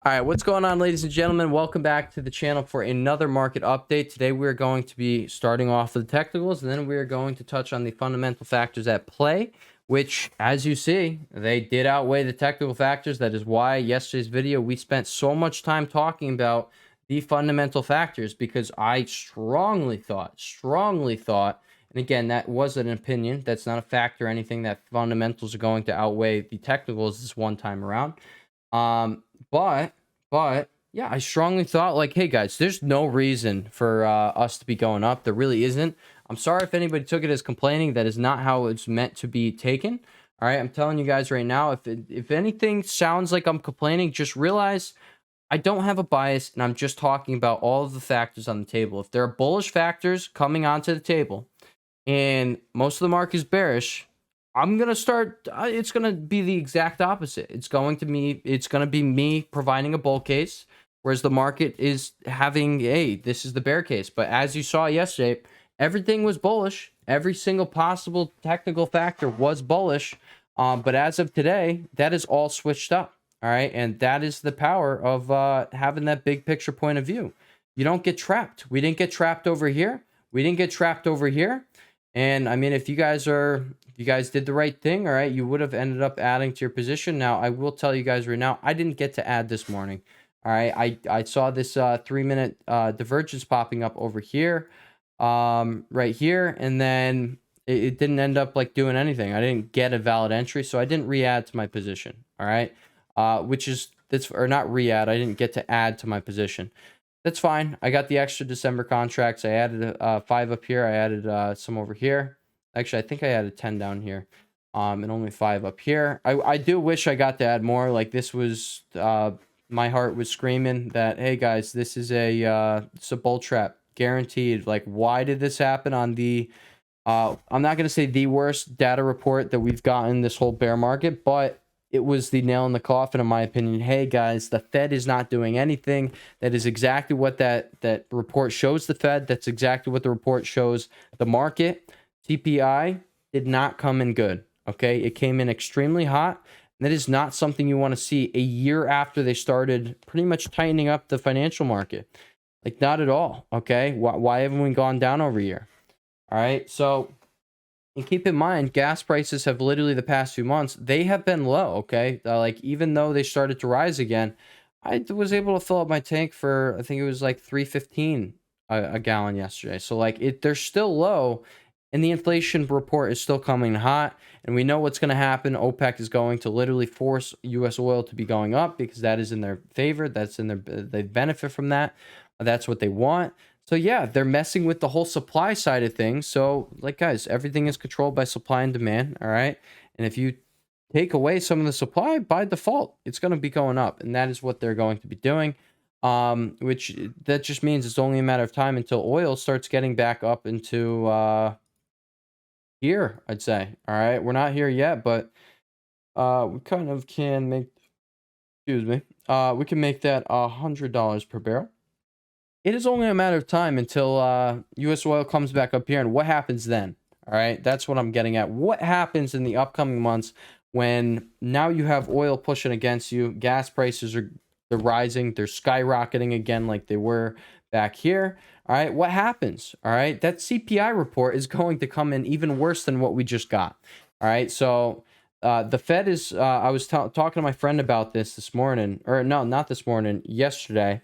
All right, what's going on, ladies and gentlemen? Welcome back to the channel for another market update. Today, we're going to be starting off with the technicals, and then we're going to touch on the fundamental factors at play, which, as you see, they did outweigh the technical factors. That is why yesterday's video, we spent so much time talking about the fundamental factors, because I strongly thought, and again, that was an opinion. That's not a fact or anything, that fundamentals are going to outweigh the technicals this one time around. Um, but yeah, I strongly thought, like, hey guys, there's no reason for us to be going up. There really isn't. I'm sorry if anybody took it as complaining. That is not how it's meant to be taken. All right, I'm telling you guys right now, if anything sounds like I'm complaining, just realize I don't have a bias, and I'm just talking about all of the factors on the table. If there are bullish factors coming onto the table and most of the market is bearish, I'm gonna start. It's gonna be the exact opposite. It's going to be me providing a bull case, whereas the market is having, hey, this is the bear case. But as you saw yesterday, everything was bullish. Every single possible technical factor was bullish. But as of today, that is all switched up. All right, and that is the power of having that big picture point of view. You don't get trapped. We didn't get trapped over here. We didn't get trapped over here. And I mean, if you guys did the right thing, all right, you would have ended up adding to your position. Now, I will tell you guys right now, I didn't get to add this morning. All right, I saw this 3-minute divergence popping up over here, right here, and then it didn't end up like doing anything. I didn't get a valid entry, so I didn't re-add to my position. All right, or not re-add. I didn't get to add to my position. That's fine. I got the extra December contracts. I added 5 up here. I added some over here. Actually, I think I added 10 down here. And only 5 up here. I do wish I got to add more. Like, this was my heart was screaming that, hey guys, this is a bull trap, guaranteed. Like, why did this happen on the I'm not going to say the worst data report that we've gotten this whole bear market, but it was the nail in the coffin, in my opinion. Hey guys, the Fed is not doing anything. That is exactly what that report shows the Fed. That's exactly what the report shows the market. CPI did not come in good. Okay, it came in extremely hot. That is not something you want to see a year after they started pretty much tightening up the financial market. Like, not at all. Okay, why haven't we gone down over a year? All right, so. And keep in mind, gas prices have literally the past 2 months, they have been low, okay? Like, even though they started to rise again, I was able to fill up my tank for, I think it was like $3.15 a gallon yesterday. So, like, they're still low, and the inflation report is still coming hot, and we know what's going to happen. OPEC is going to literally force U.S. oil to be going up because that is in their favor. That's in their, they benefit from that. That's what they want. So yeah, they're messing with the whole supply side of things. So, like, guys, everything is controlled by supply and demand, all right? And if you take away some of the supply, by default, it's going to be going up, and that is what they're going to be doing. Which that just means it's only a matter of time until oil starts getting back up into here, I'd say. All right, we're not here yet, but we kind of can make, excuse me, we can make that $100 per barrel. It is only a matter of time until U.S. oil comes back up here, and what happens then? All right, that's what I'm getting at. What happens in the upcoming months when now you have oil pushing against you, gas prices they're rising, they're skyrocketing again like they were back here. All right, what happens? All right, that CPI report is going to come in even worse than what we just got. All right, so the Fed is, I was talking to my friend about this morning, or no, not this morning, yesterday.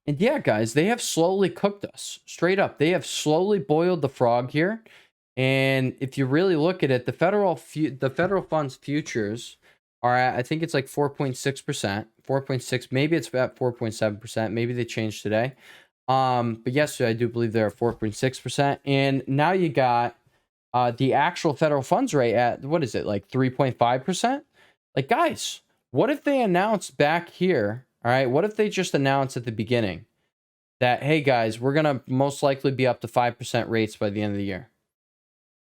And yeah, guys, they have slowly cooked us. Straight up. They have slowly boiled the frog here. And if you really look at it, the federal funds futures are at, I think it's like 4.6%. 4.6, maybe it's about 4.7%. Maybe they changed today. But yesterday I do believe they're at 4.6%. And now you got the actual federal funds rate at, what is it, like 3.5%? Like, guys, what if they announced back here? All right, what if they just announced at the beginning that, hey guys, we're going to most likely be up to 5% rates by the end of the year?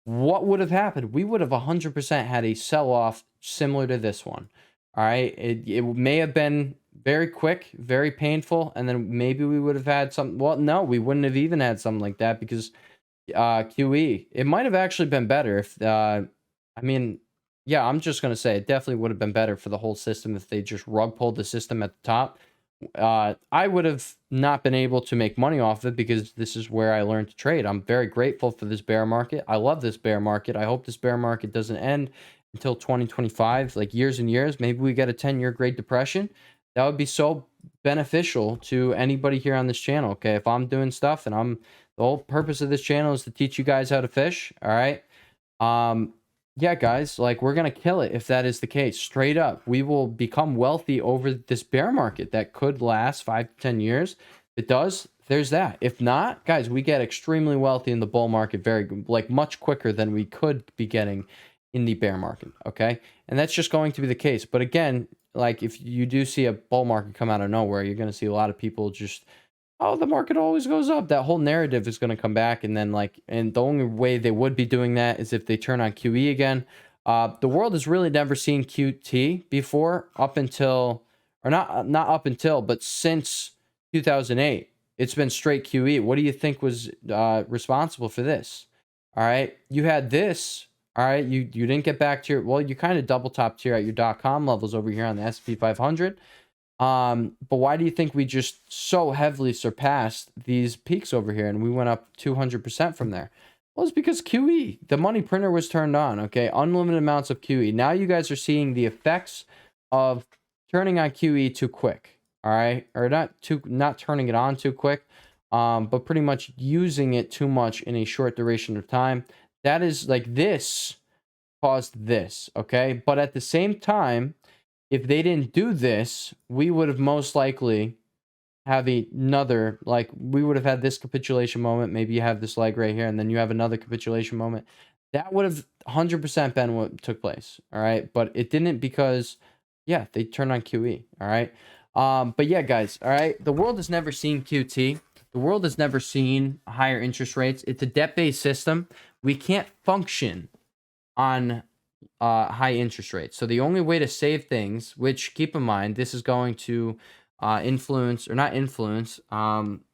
What would have happened? We would have 100% had a sell-off similar to this one. All right, it may have been very quick, very painful, and then maybe we would have had some, well, no, we wouldn't have even had something like that because QE, it might have actually been better if, I mean, Yeah, I'm just gonna say it definitely would have been better for the whole system if they just rug pulled the system at the top. I would have not been able to make money off it because this is where I learned to trade. I'm very grateful for this bear market. I love this bear market. I hope this bear market doesn't end until 2025, like years and years. Maybe we get a 10-year Great Depression. That would be so beneficial to anybody here on this channel. Okay, if I'm doing stuff and the whole purpose of this channel is to teach you guys how to fish. All right. Yeah, guys, like we're gonna kill it if that is the case. Straight up, we will become wealthy over this bear market that could last 5 to 10 years. If it does, there's that. If not, guys, we get extremely wealthy in the bull market like much quicker than we could be getting in the bear market. Okay, and that's just going to be the case. But again, like if you do see a bull market come out of nowhere, you're gonna see a lot of people just, oh, the market always goes up. That whole narrative is going to come back. And then and the only way they would be doing that is if they turn on QE again. The world has really never seen QT before up until, or not up until, but since 2008, it's been straight QE. What do you think was responsible for this? All right. You had this. All right. You didn't get back to well, you kind of double topped here at your .com levels over here on the SP 500. But why do you think we just so heavily surpassed these peaks over here and we went up 200% from there? Well, it's because QE, the money printer was turned on, okay? Unlimited amounts of QE. Now you guys are seeing the effects of turning on QE too quick, all right? Or not turning it on too quick, but pretty much using it too much in a short duration of time. That is like this caused this, okay? But at the same time, if they didn't do this, we would have most likely have another, like we would have had this capitulation moment. Maybe you have this leg right here, and then you have another capitulation moment. That would have 100% been what took place. All right. But it didn't because, yeah, they turned on QE. All right. But yeah, guys. All right. The world has never seen QT. The world has never seen higher interest rates. It's a debt-based system. We can't function on high interest rates. So the only way to save things, which keep in mind, this is going to influence or not influence,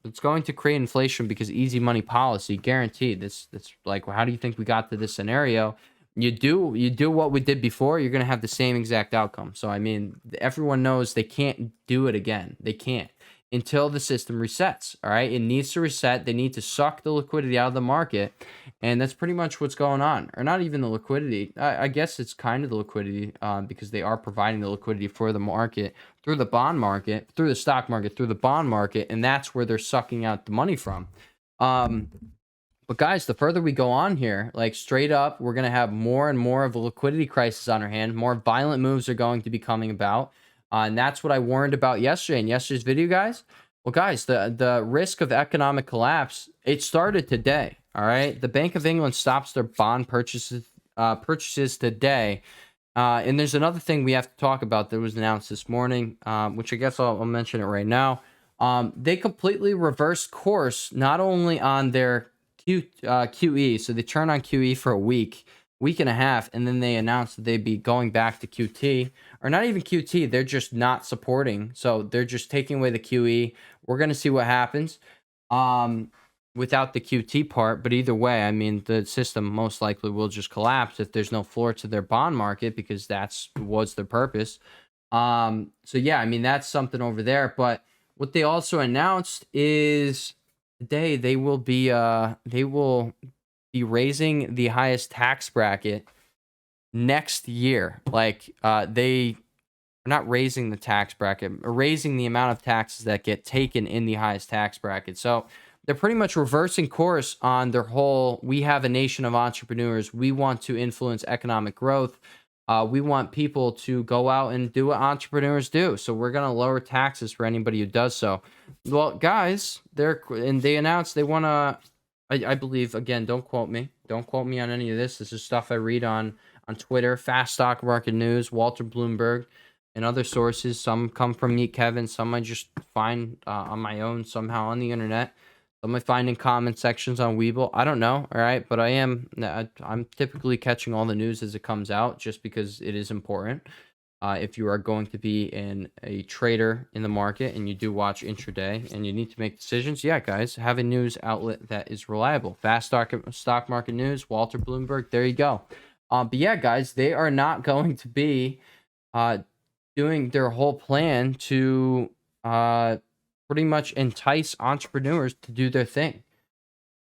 it's going to create inflation because easy money policy guaranteed. That's like, how do you think we got to this scenario? You do what we did before, you're going to have the same exact outcome. So I mean, everyone knows they can't do it again. They can't until the system resets. All right, it needs to reset. They need to suck the liquidity out of the market, and that's pretty much what's going on. Or not even the liquidity. I guess it's kind of the liquidity, because they are providing the liquidity for the market through the bond market, through the stock market, through the bond market, and that's where they're sucking out the money from. But guys, the further we go on here, like straight up, we're going to have more and more of a liquidity crisis on our hand. More violent moves are going to be coming about. And that's what I warned about yesterday in yesterday's video, guys. Well, guys, the risk of economic collapse, it started today. All right. The Bank of England stops their bond purchases today. And there's another thing we have to talk about that was announced this morning, which I guess I'll mention it right now. They completely reversed course, not only on their QE, so they turn on QE for a week and a half, and then they announced that they'd be going back to QT, or not even QT, they're just not supporting, so they're just taking away the QE. We're going to see what happens without the QT part, but either way, I mean, the system most likely will just collapse if there's no floor to their bond market, because that's was their purpose. So yeah, I mean, that's something over there. But what they also announced is today they will be raising the highest tax bracket next year. Like they are not raising the tax bracket, raising the amount of taxes that get taken in the highest tax bracket. So they're pretty much reversing course on their whole, we have a nation of entrepreneurs, we want to influence economic growth, we want people to go out and do what entrepreneurs do, so we're going to lower taxes for anybody who does so. Well, guys, they announced they want to, I believe, again, don't quote me on any of this. This is stuff I read on Twitter, Fast Stock Market News, Walter Bloomberg, and other sources. Some come from Meet Kevin, some I just find on my own somehow on the internet. Some I find in comment sections on Webull. I don't know, all right? But I'm typically catching all the news as it comes out, just because it is important. If you are going to be a trader in the market and you do watch intraday and you need to make decisions, yeah, guys, have a news outlet that is reliable. Fast Stock Market News, Walter Bloomberg, there you go. But yeah, guys, they are not going to be uh, doing their whole plan to pretty much entice entrepreneurs to do their thing.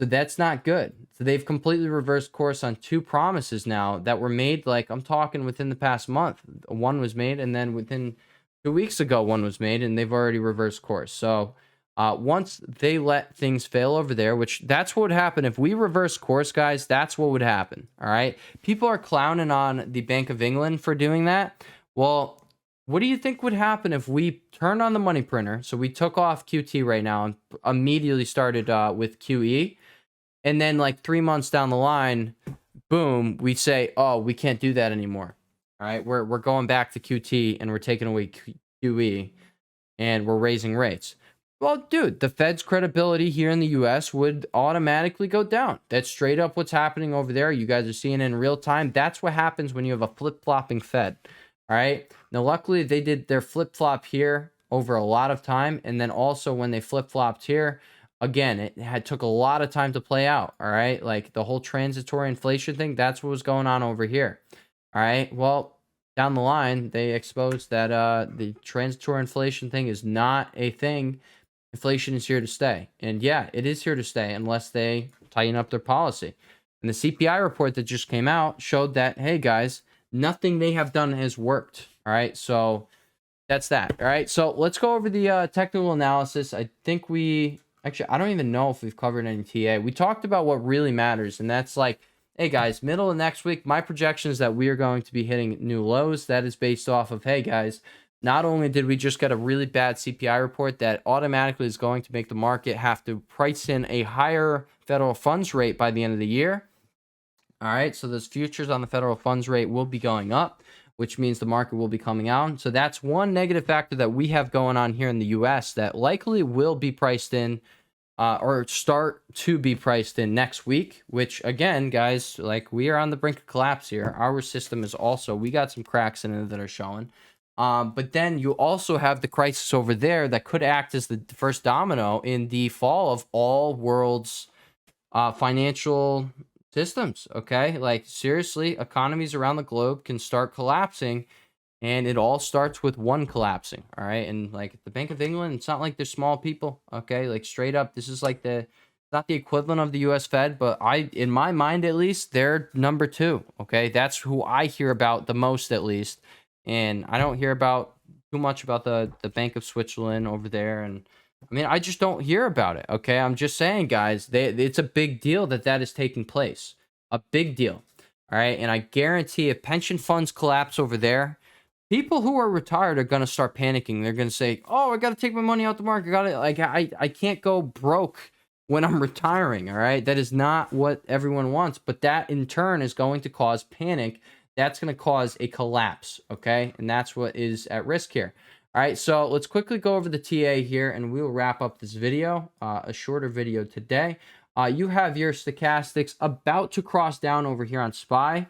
So that's not good. So they've completely reversed course on two promises now that were made. Like, I'm talking within the past month. One was made, and then within 2 weeks ago, one was made, and they've already reversed course. So once they let things fail over there, which that's what would happen if we reverse course, guys, that's what would happen. All right. People are clowning on the Bank of England for doing that. Well, what do you think would happen if we turned on the money printer? So we took off QT right now and immediately started with QE. And then like 3 months down the line, boom, we say, oh, we can't do that anymore. All right. We're going back to QT and we're taking away QE and we're raising rates. Well, dude, the Fed's credibility here in the US would automatically go down. That's straight up what's happening over there. You guys are seeing it in real time. That's what happens when you have a flip-flopping Fed. All right. Now, luckily, they did their flip-flop here over a lot of time. And then also when they flip-flopped here, again, it took a lot of time to play out. All right. Like the whole transitory inflation thing, that's what was going on over here. All right. Well, down the line, they exposed that the transitory inflation thing is not a thing. Inflation is here to stay. And yeah, it is here to stay unless they tighten up their policy. And the CPI report that just came out showed that, hey, guys, nothing they have done has worked. All right. So that's that. All right. So let's go over the technical analysis. I think actually, I don't even know if we've covered any TA. We talked about what really matters. And that's like, hey, guys, middle of next week, my projection is that we are going to be hitting new lows. That is based off of, hey, guys, not only did we just get a really bad CPI report that automatically is going to make the market have to price in a higher federal funds rate by the end of the year. All right, so those futures on the federal funds rate will be going up, which means the market will be coming out. So that's one negative factor that we have going on here in the US that likely will be priced in or start to be priced in next week, which again, guys, like we are on the brink of collapse here. Our system is also, we got some cracks in it that are showing. But then you also have the crisis over there that could act as the first domino in the fall of all world's financial systems. Okay. Like seriously, economies around the globe can start collapsing and it all starts with one collapsing. All right. And like the Bank of England, it's not like they're small people. Okay. Like straight up, this is like not the equivalent of the US Fed, but in my mind, at least, they're number two. Okay. That's who I hear about the most, at least. And I don't hear about too much about the Bank of Switzerland over there. And I mean, I just don't hear about it. Okay. I'm just saying, guys, it's a big deal that is taking place. A big deal. All right. And I guarantee if pension funds collapse over there, people who are retired are going to start panicking. They're going to say, oh, I got to take my money out the market. I can't go broke when I'm retiring. All right. That is not what everyone wants. But that in turn is going to cause panic. That's going to cause a collapse, okay? And that's what is at risk here. All right, so let's quickly go over the TA here, and we will wrap up this video, a shorter video today. You have your stochastics about to cross down over here on SPY.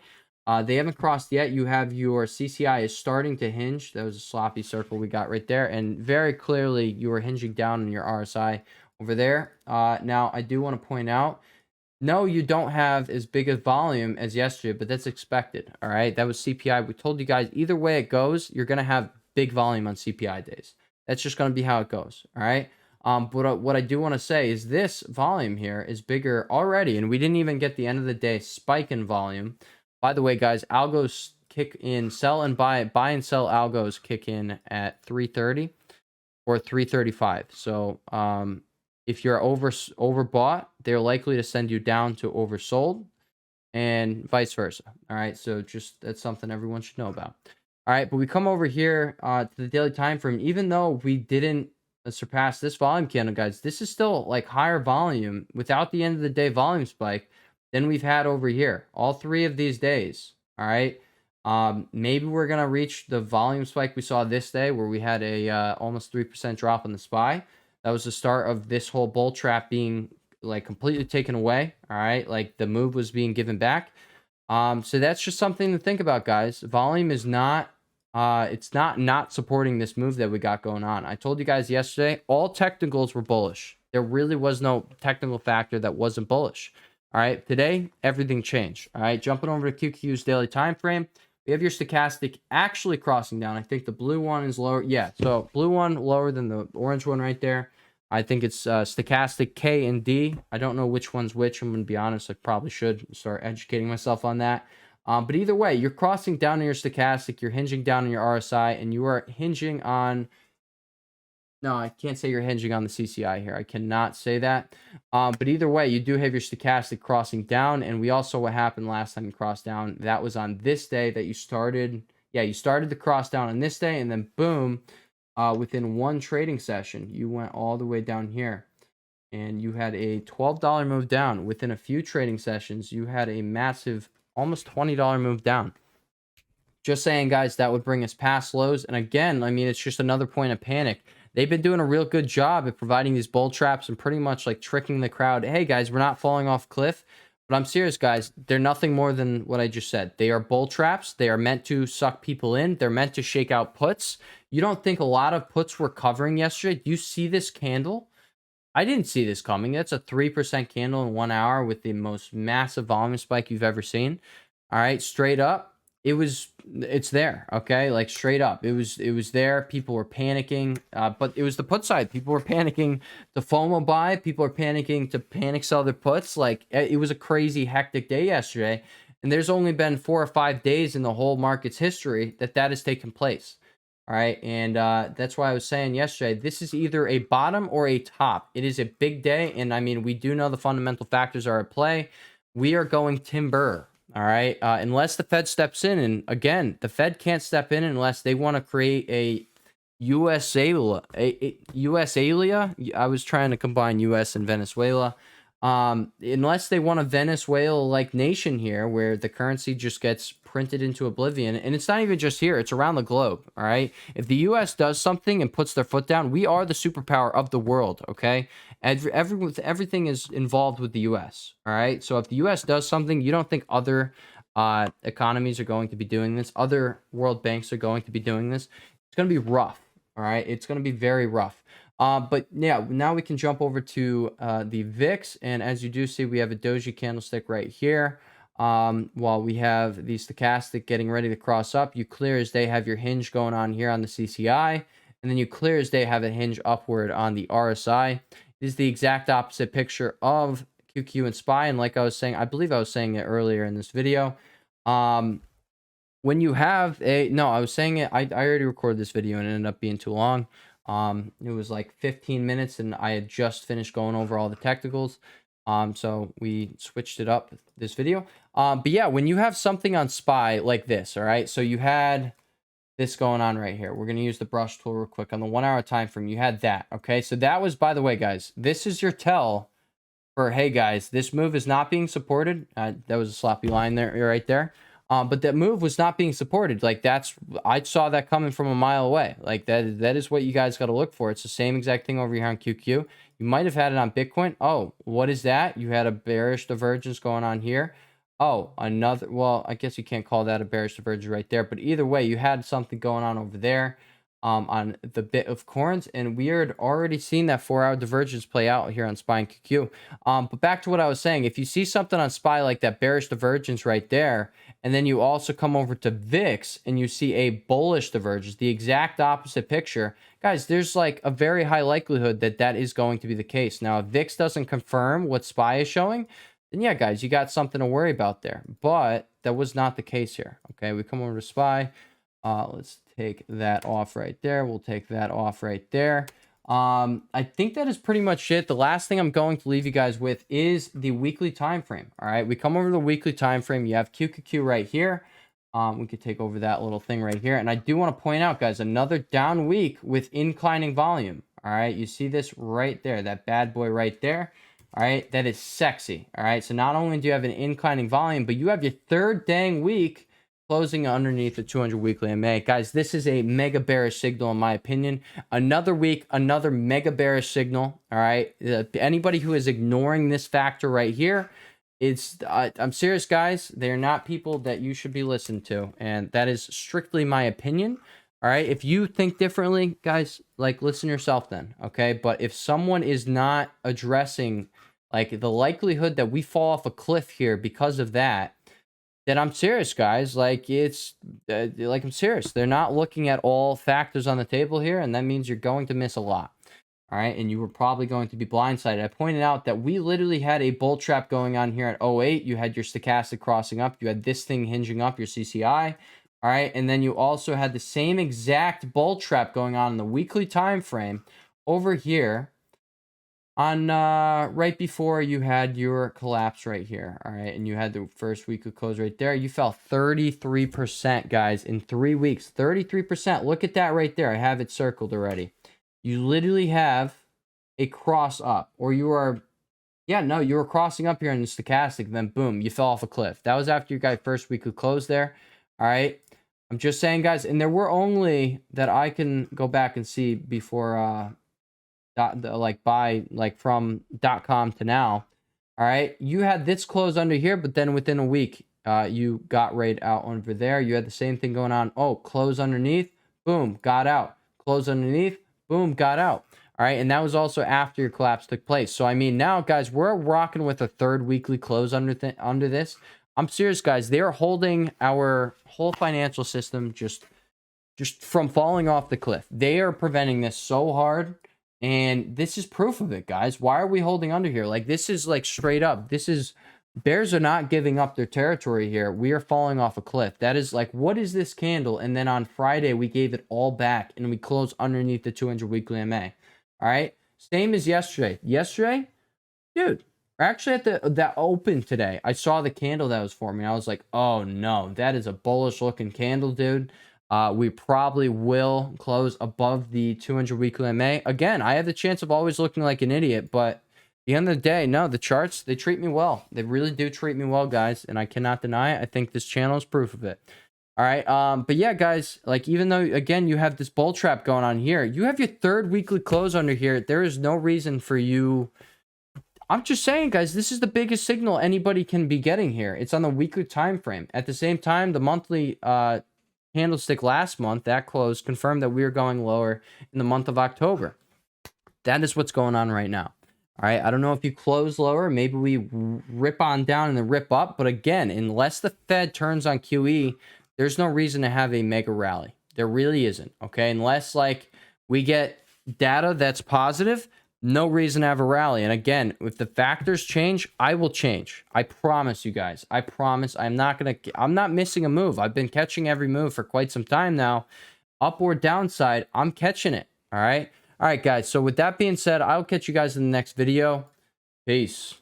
They haven't crossed yet. You have your CCI is starting to hinge. That was a sloppy circle we got right there. And very clearly, you are hinging down on your RSI over there. Now, I do want to point out, no, you don't have as big a volume as yesterday, but that's expected, all right? That was CPI. We told you guys, either way it goes, you're going to have big volume on CPI days. That's just going to be how it goes, all right? But what I do want to say is this volume here is bigger already, and we didn't even get the end of the day spike in volume. By the way, guys, algos kick in, sell and buy and sell algos kick in at 3:30 or 3:35. So, if you're overbought, they're likely to send you down to oversold and vice versa. All right. So just that's something everyone should know about. All right. But we come over here to the daily time frame. Even though we didn't surpass this volume candle, guys, this is still like higher volume without the end of the day volume spike than we've had over here. All 3 of these days. All right. Maybe we're going to reach the volume spike we saw this day where we had a almost 3% drop on the SPY. That was the start of this whole bull trap being like completely taken away. All right. Like the move was being given back. So that's just something to think about, guys. Volume is not, it's not supporting this move that we got going on. I told you guys yesterday, all technicals were bullish. There really was no technical factor that wasn't bullish. All right, today everything changed. All right, jumping over to QQ's daily time frame, we have your stochastic actually crossing down. I think the blue one is lower. Yeah, so blue one lower than the orange one right there. I think it's stochastic K and D. I don't know which one's which. I'm going to be honest. I probably should start educating myself on that. But either way, you're crossing down on your stochastic. You're hinging down on your RSI, and you are hinging on... No, I can't say you're hinging on the CCI here. I cannot say that. But either way, you do have your stochastic crossing down. And we also, what happened last time you crossed down, that was on this day that you started. Yeah, you started the cross down on this day, and then boom, within one trading session, you went all the way down here. And you had a $12 move down. Within a few trading sessions, you had a massive, almost $20 move down. Just saying, guys, that would bring us past lows. And again, I mean, it's just another point of panic. They've been doing a real good job at providing these bull traps and pretty much like tricking the crowd. Hey, guys, we're not falling off cliff. But I'm serious, guys. They're nothing more than what I just said. They are bull traps. They are meant to suck people in. They're meant to shake out puts. You don't think a lot of puts were covering yesterday? Do you see this candle? I didn't see this coming. That's a 3% candle in 1 hour with the most massive volume spike you've ever seen. All right, straight up. It's there, okay? Like straight up. It was there. People were panicking, but it was the put side. People were panicking to FOMO buy. People are panicking to panic sell their puts. Like it was a crazy hectic day yesterday. And there's only been 4 or 5 days in the whole market's history that has taken place. All right. And that's why I was saying yesterday, this is either a bottom or a top. It is a big day. And I mean, we do know the fundamental factors are at play. We are going timber. All right. Unless the Fed steps in. And again, the Fed can't step in unless they want to create a USAlia. I was trying to combine US and Venezuela. Unless they want a Venezuela-like nation here where the currency just gets printed into oblivion. And it's not even just here. It's around the globe. All right. If the US does something and puts their foot down, we are the superpower of the world. Okay. Everything is involved with the US. All right. So if the US does something, you don't think other economies are going to be doing this. Other world banks are going to be doing this. It's going to be rough. All right. It's going to be very rough. But yeah, now we can jump over to the VIX. And as you do see, we have a doji candlestick right here. While we have the stochastic getting ready to cross up, you clear as day have your hinge going on here on the CCI. And then you clear as day have a hinge upward on the RSI. This is the exact opposite picture of QQ and SPY. And like I was saying, I believe I was saying it earlier in this video. When you have I was saying it, I already recorded this video and it ended up being too long. It was like 15 minutes and I had just finished going over all the technicals. So we switched it up this video. But yeah, when you have something on SPY like this, all right, so you had this going on right here. We're going to use the brush tool real quick on the 1 hour time frame. You had that. Okay. So that was, by the way, guys, this is your tell for, hey guys, this move is not being supported. That was a sloppy line there, right there. But that move was not being supported. Like I saw that coming from a mile away. Like that is what you guys got to look for. It's the same exact thing over here on QQ. You might have had it on Bitcoin. Oh, what is that? You had a bearish divergence going on here. Oh, another, well, I guess you can't call that a bearish divergence right there. But either way, you had something going on over there on the bit of corns. And we had already seen that 4 hour divergence play out here on SPY and QQ. But back to what I was saying, if you see something on SPY like that bearish divergence right there, and then you also come over to VIX and you see a bullish divergence, the exact opposite picture, guys, there's like a very high likelihood that that is going to be the case. Now, if VIX doesn't confirm what SPY is showing, then yeah, guys, you got something to worry about there. But that was not the case here. Okay, we come over to SPY. Let's take that off right there. We'll take that off right there. I think that is pretty much it. The last thing I'm going to leave you guys with is the weekly time frame. All right, we come over to the weekly time frame. You have QQQ right here. We could take over that little thing right here. And I do want to point out, guys, another down week with inclining volume. All right, you see this right there, that bad boy right there. All right, that is sexy. All right, so not only do you have an inclining volume, but you have your third dang week closing underneath the 200 weekly MA. Guys, this is a mega bearish signal in my opinion. Another week, another mega bearish signal. All right, anybody who is ignoring this factor right here, I'm serious, guys. They're not people that you should be listened to, and that is strictly my opinion. All right, if you think differently, guys, like listen yourself then, okay? But if someone is not addressing like the likelihood that we fall off a cliff here because of that, then I'm serious, guys. Like it's like I'm serious. They're not looking at all factors on the table here, and that means you're going to miss a lot. All right, and you were probably going to be blindsided. I pointed out that we literally had a bull trap going on here at 08. You had your stochastic crossing up. You had this thing hinging up, your CCI. All right, and then you also had the same exact bull trap going on in the weekly time frame over here on right before you had your collapse right here. All right, and you had the first weekly close right there. You fell 33%, guys, in 3 weeks. 33%. Look at that right there. I have it circled already. You literally have a cross up, or you are, yeah, no, you were crossing up here in the stochastic, then boom, you fell off a cliff. That was after your guys' first week of close there. All right, I'm just saying, guys, and there were only that I can go back and see before from .com to now. All right, you had this close under here, but then within a week, you got right out over there. You had the same thing going on. Oh, close underneath, boom, got out. Close underneath, boom, got out. All right, and that was also after your collapse took place. So I mean, now, guys, we're rocking with a third weekly close under this. I'm serious, guys. They are holding our whole financial system just from falling off the cliff. They are preventing this so hard. And this is proof of it, guys. Why are we holding under here? Like, this is like straight up. This is, bears are not giving up their territory here. We are falling off a cliff. That is like, what is this candle? And then on Friday, we gave it all back and we closed underneath the 200 weekly MA. All right. Same as yesterday. Yesterday, dude, we're actually at that open today. I saw the candle that was forming. I was like, oh no, that is a bullish looking candle, dude. We probably will close above the 200 weekly MA. Again, I have the chance of always looking like an idiot, but at the end of the day, no, the charts, they treat me well. They really do treat me well, guys, and I cannot deny it. I think this channel is proof of it. All right, but yeah, guys, like even though, again, you have this bull trap going on here, you have your third weekly close under here. There is no reason for you. I'm just saying, guys, this is the biggest signal anybody can be getting here. It's on the weekly time frame. At the same time, the monthly candlestick last month, that close confirmed that we are going lower in the month of October. That is what's going on right now. All right, I don't know if you close lower, maybe we rip on down and then rip up, but again, unless the Fed turns on QE, there's no reason to have a mega rally. There really isn't, okay? Unless like we get data that's positive, no reason to have a rally. And again, if the factors change, I will change. I promise you guys. I promise. I'm not missing a move. I've been catching every move for quite some time now. Up or downside, I'm catching it. All right. All right, guys. So with that being said, I'll catch you guys in the next video. Peace.